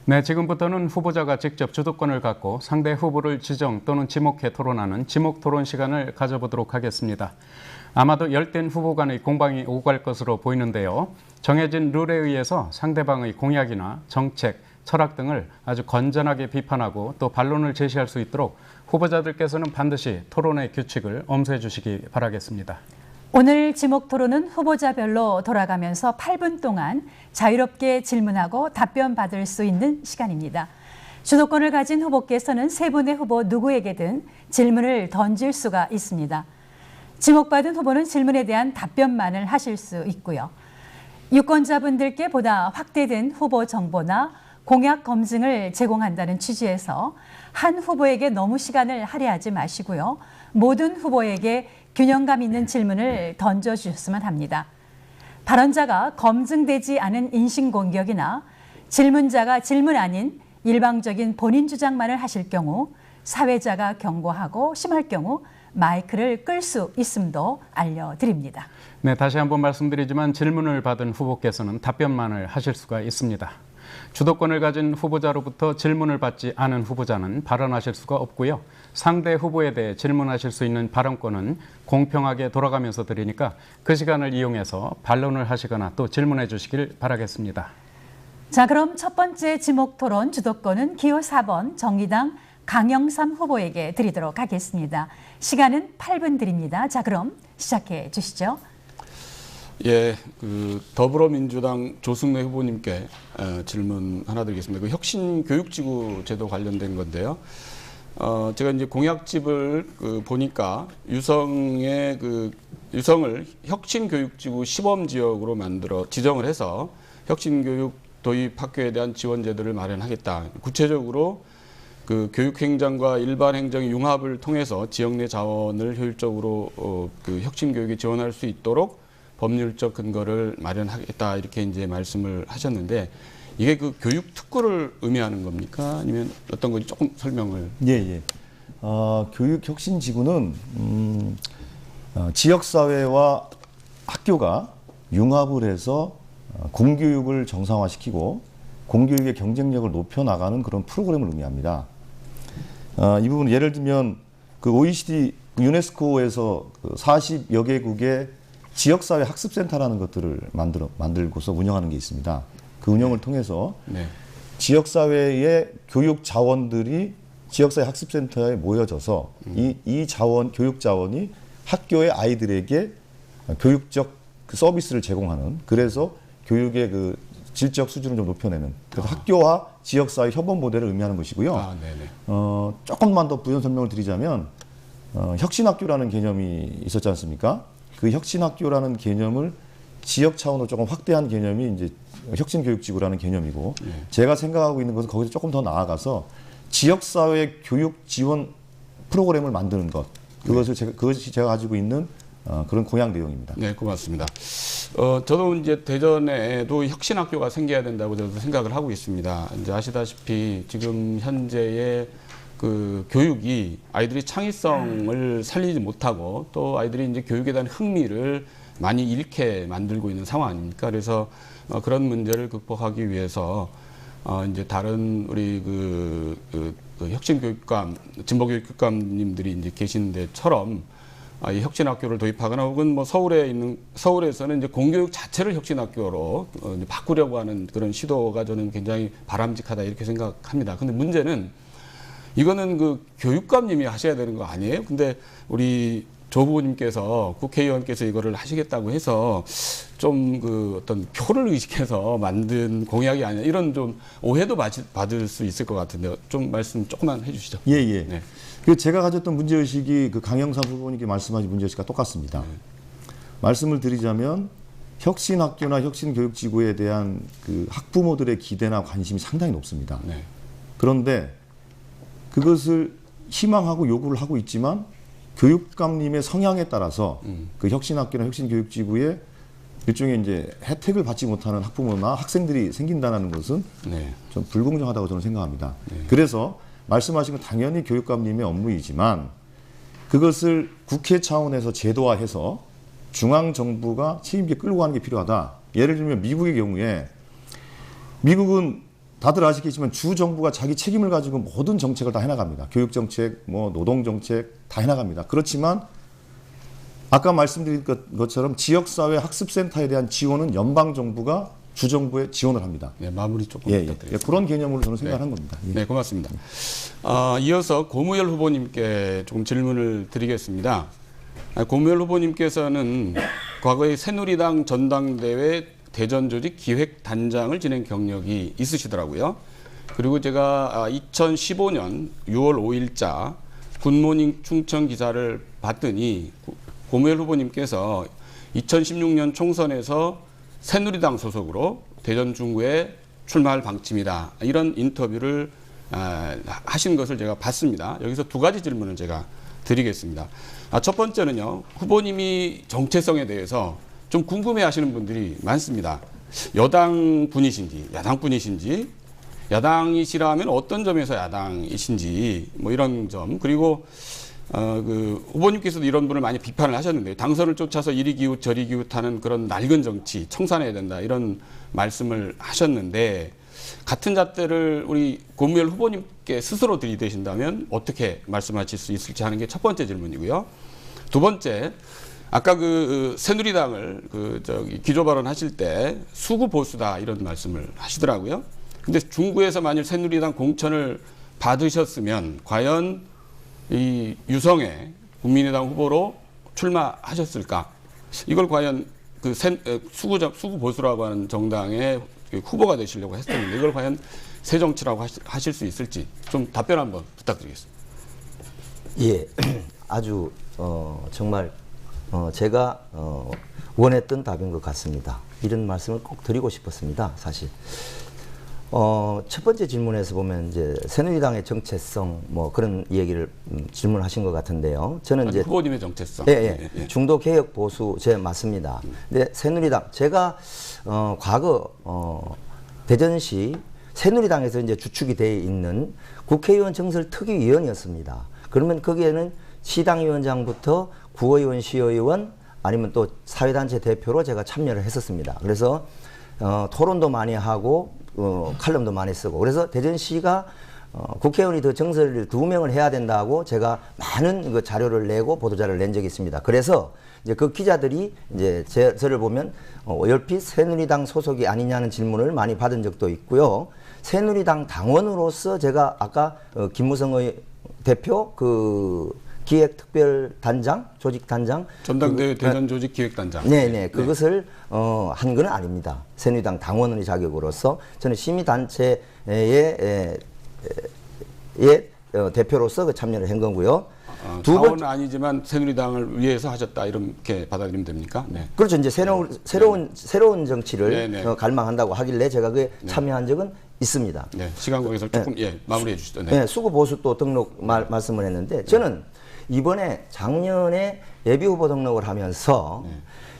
네, 지금부터는 후보자가 직접 주도권을 갖고 상대 후보를 지정 또는 지목해 토론하는 지목 토론 시간을 가져보도록 하겠습니다. 아마도 열띤 후보 간의 공방이 오갈 것으로 보이는데요. 정해진 룰에 의해서 상대방의 공약이나 정책, 철학 등을 아주 건전하게 비판하고 또 반론을 제시할 수 있도록 후보자들께서는 반드시 토론의 규칙을 엄수해 주시기 바라겠습니다. 오늘 지목 토론은 후보자별로 돌아가면서 8분 동안 자유롭게 질문하고 답변 받을 수 있는 시간입니다. 주도권을 가진 후보께서는 세 분의 후보 누구에게든 질문을 던질 수가 있습니다. 지목받은 후보는 질문에 대한 답변만을 하실 수 있고요. 유권자분들께 보다 확대된 후보 정보나 공약 검증을 제공한다는 취지에서 한 후보에게 너무 시간을 할애하지 마시고요. 모든 후보에게 균형감 있는 질문을 던져주셨으면 합니다. 발언자가 검증되지 않은 인신공격이나 질문자가 질문 아닌 일방적인 본인 주장만을 하실 경우 사회자가 경고하고 심할 경우 마이크를 끌 수 있음도 알려드립니다. 네, 다시 한번 말씀드리지만 질문을 받은 후보께서는 답변만을 하실 수가 있습니다. 주도권을 가진 후보자로부터 질문을 받지 않은 후보자는 발언하실 수가 없고요. 상대 후보에 대해 질문하실 수 있는 발언권은 공평하게 돌아가면서 드리니까 그 시간을 이용해서 반론을 하시거나 또 질문해 주시길 바라겠습니다. 자, 그럼 첫 번째 지목 토론 주도권은 기호 4번 정의당 강영삼 후보에게 드리도록 하겠습니다. 시간은 8분 드립니다. 자, 그럼 시작해 주시죠. 예, 더불어민주당 조승래 후보님께 질문 하나 드리겠습니다. 혁신교육지구 제도 관련된 건데요. 제가 이제 공약집을 보니까 유성을 혁신교육지구 시범지역으로 지정을 해서 혁신교육 도입 학교에 대한 지원 제도를 마련하겠다. 구체적으로 교육행정과 일반행정의 융합을 통해서 지역 내 자원을 효율적으로 혁신교육에 지원할 수 있도록 법률적 근거를 마련하겠다 이렇게 이제 말씀을 하셨는데 이게 교육 특구를 의미하는 겁니까? 아니면 어떤 건지 조금 설명을. 예. 교육혁신지구는 지역사회와 학교가 융합을 해서 공교육을 정상화시키고 공교육의 경쟁력을 높여나가는 그런 프로그램을 의미합니다. 이 부분 예를 들면 OECD 유네스코에서 40여 개국의 지역사회 학습센터라는 것들을 만들고서 운영하는 게 있습니다. 그 운영을 통해서 지역사회의 교육 자원들이 지역사회 학습센터에 모여져서 이 자원, 교육 자원이 학교의 아이들에게 교육적 서비스를 제공하는, 그래서 교육의 질적 수준을 좀 높여내는, 그래서 학교와 지역사회 협업 모델을 의미하는 것이고요. 조금만 더 부연 설명을 드리자면 혁신학교라는 개념이 있었지 않습니까? 그 혁신학교라는 개념을 지역 차원으로 조금 확대한 개념이 이제 혁신교육지구라는 개념이고, 제가 생각하고 있는 것은 거기서 조금 더 나아가서 지역사회 교육 지원 프로그램을 만드는 것, 그것이 제가 가지고 있는 그런 공약 내용입니다. 네, 고맙습니다. 저도 이제 대전에도 혁신학교가 생겨야 된다고 저도 생각을 하고 있습니다. 이제 아시다시피 지금 현재의 교육이 아이들이 창의성을 살리지 못하고 또 아이들이 이제 교육에 대한 흥미를 많이 잃게 만들고 있는 상황 아닙니까? 그래서 그런 문제를 극복하기 위해서 이제 다른 우리 혁신교육감, 진보교육감님들이 이제 계신 데처럼 이 혁신학교를 도입하거나 혹은 서울에서는 이제 공교육 자체를 혁신학교로 이제 바꾸려고 하는 그런 시도가 저는 굉장히 바람직하다 이렇게 생각합니다. 근데 문제는 이거는 교육감님이 하셔야 되는 거 아니에요? 근데 우리 조 후보님께서 국회의원께서 이거를 하시겠다고 해서 좀 어떤 표를 의식해서 만든 공약이 아니냐 이런 좀 오해도 받을 수 있을 것 같은데 좀 말씀 조금만 해주시죠. 예. 네. 제가 가졌던 문제의식이 강영삼 후보님께 말씀하신 문제의식과 똑같습니다. 말씀을 드리자면 혁신학교나 혁신교육지구에 대한 학부모들의 기대나 관심이 상당히 높습니다. 그런데 그것을 희망하고 요구를 하고 있지만 교육감님의 성향에 따라서 혁신학교나 혁신교육지구에 일종의 이제 혜택을 받지 못하는 학부모나 학생들이 생긴다는 것은 좀 불공정하다고 저는 생각합니다. 그래서 말씀하신 건 당연히 교육감님의 업무이지만 그것을 국회 차원에서 제도화해서 중앙정부가 책임있게 끌고 가는 게 필요하다. 예를 들면 미국의 경우에 미국은 다들 아시겠지만 주 정부가 자기 책임을 가지고 모든 정책을 다 해나갑니다. 교육 정책, 뭐 노동 정책 다 해나갑니다. 그렇지만 아까 말씀드린 것처럼 지역사회 학습센터에 대한 지원은 연방 정부가 주 정부에 지원을 합니다. 네, 마무리 조금 부탁드리겠습니다. 그런 개념으로 저는 생각한 겁니다. 예. 네, 고맙습니다. 이어서 고무열 후보님께 조금 질문을 드리겠습니다. 고무열 후보님께서는 과거에 새누리당 전당대회 대전조직 기획단장을 지낸 경력이 있으시더라고요. 그리고 제가 2015년 6월 5일자 굿모닝 충청 기사를 봤더니 고무열 후보님께서 2016년 총선에서 새누리당 소속으로 대전 중구에 출마할 방침이다. 이런 인터뷰를 하신 것을 제가 봤습니다. 여기서 두 가지 질문을 제가 드리겠습니다. 첫 번째는요. 후보님이 정체성에 대해서 좀 궁금해하시는 분들이 많습니다. 여당 분이신지 야당 분이신지 야당이시라면 어떤 점에서 야당이신지 뭐 이런 점 그리고 그 후보님께서도 이런 분을 많이 비판을 하셨는데 당선을 쫓아서 이리 기웃 저리 기웃하는 그런 낡은 정치 청산해야 된다 이런 말씀을 하셨는데 같은 잣대를 우리 고무열 후보님께 스스로 들이대신다면 어떻게 말씀하실 수 있을지 하는 게 첫 번째 질문이고요. 두 번째 아까 그 새누리당을 기조 발언하실 때 수구 보수다 이런 말씀을 하시더라고요. 근데 중구에서 만일 새누리당 공천을 받으셨으면 과연 이 유성의 국민의당 후보로 출마하셨을까? 이걸 과연 그 수구 보수라고 하는 정당의 후보가 되시려고 했었는데 이걸 과연 새 정치라고 하실 수 있을지 좀 답변 한번 부탁드리겠습니다. 예, 아주 정말 제가 원했던 답인 것 같습니다. 이런 말씀을 꼭 드리고 싶었습니다. 사실. 첫 번째 질문에서 보면 이제 새누리당의 정체성 뭐 그런 얘기를 질문하신 것 같은데요. 저는 이제 후보님의 정체성. 예. 중도 개혁 보수 제 맞습니다. 근데 새누리당 제가 과거 대전시 새누리당에서 이제 주축이 되어 있는 국회의원 정설 특위위원이었습니다. 그러면 거기에는 시당위원장부터 구의원, 시의원 아니면 또 사회단체 대표로 제가 참여를 했었습니다. 그래서 토론도 많이 하고 칼럼도 많이 쓰고 그래서 대전시가 국회의원이 더 정설을 2명을 해야 된다고 제가 많은 그 자료를 내고 보도자료를 낸 적이 있습니다. 그래서 이제 그 기자들이 이제 저를 보면 얼핏 새누리당 소속이 아니냐는 질문을 많이 받은 적도 있고요. 새누리당 당원으로서 제가 아까 김무성 대표 그 기획특별단장, 조직단장 전당대회 대전조직기획단장. 네네. 그것을 한 건 아닙니다. 새누리당 당원의 자격으로서 저는 시민단체의 대표로서 그 참여를 한 거고요. 당원은 아니지만 새누리당을 위해서 하셨다 이렇게 받아들이면 됩니까? 네. 그렇죠. 이제 새로운 정치를 갈망한다고 하길래 제가 그에 참여한 적은 있습니다. 네. 시간 관계에서 조금 마무리해 주시죠. 네. 네. 수구 보수 또 등록 말씀을 했는데 저는 이번에 작년에 예비후보 등록을 하면서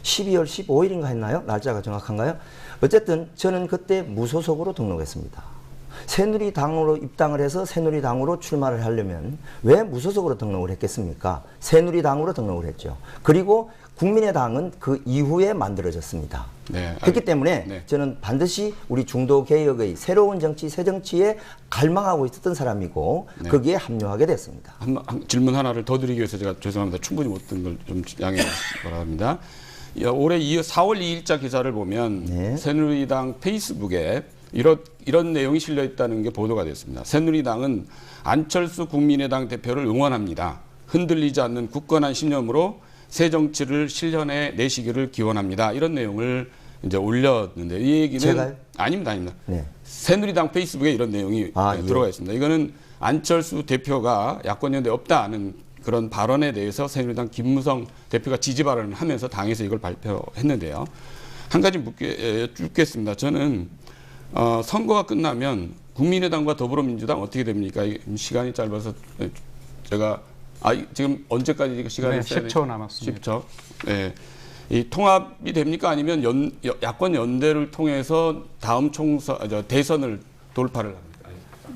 12월 15일인가 했나요? 날짜가 정확한가요? 어쨌든 저는 그때 무소속으로 등록했습니다. 새누리당으로 입당을 해서 새누리당으로 출마를 하려면 왜 무소속으로 등록을 했겠습니까? 새누리당으로 등록을 했죠. 그리고 국민의당은 그 이후에 만들어졌습니다. 네, 그렇기 때문에 저는 반드시 우리 중도개혁의 새로운 정치, 새 정치에 갈망하고 있었던 사람이고 거기에 합류하게 됐습니다. 질문 하나를 더 드리기 위해서 제가 죄송합니다. 충분히 못 든 걸 좀 양해해 주시기 바랍니다. 올해 4월 2일자 기사를 보면 새누리당 페이스북에 이런 내용이 실려 있다는 게 보도가 됐습니다. 새누리당은 안철수 국민의당 대표를 응원합니다. 흔들리지 않는 굳건한 신념으로 새 정치를 실현해 내시기를 기원합니다. 이런 내용을 이제 올렸는데 이 얘기는 제가요? 아닙니다. 네. 새누리당 페이스북에 이런 내용이 들어가 있습니다. 이거는 안철수 대표가 야권연대에 없다는 그런 발언에 대해서 새누리당 김무성 대표가 지지 발언을 하면서 당에서 이걸 발표했는데요. 한 가지 묻겠습니다. 저는 선거가 끝나면 국민의당과 더불어민주당 어떻게 됩니까? 시간이 짧아서 제가 지금 언제까지 시간이 10초 남았습니다. 10초. 네. 이 통합이 됩니까? 아니면 야권 연대를 통해서 다음 대선을 돌파를 합니까?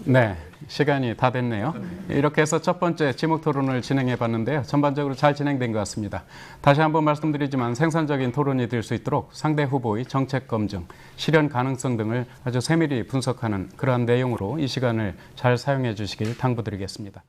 네. 시간이 다 됐네요. 이렇게 해서 첫 번째 지목 토론을 진행해 봤는데요. 전반적으로 잘 진행된 것 같습니다. 다시 한번 말씀드리지만 생산적인 토론이 될 수 있도록 상대 후보의 정책 검증, 실현 가능성 등을 아주 세밀히 분석하는 그러한 내용으로 이 시간을 잘 사용해 주시길 당부드리겠습니다.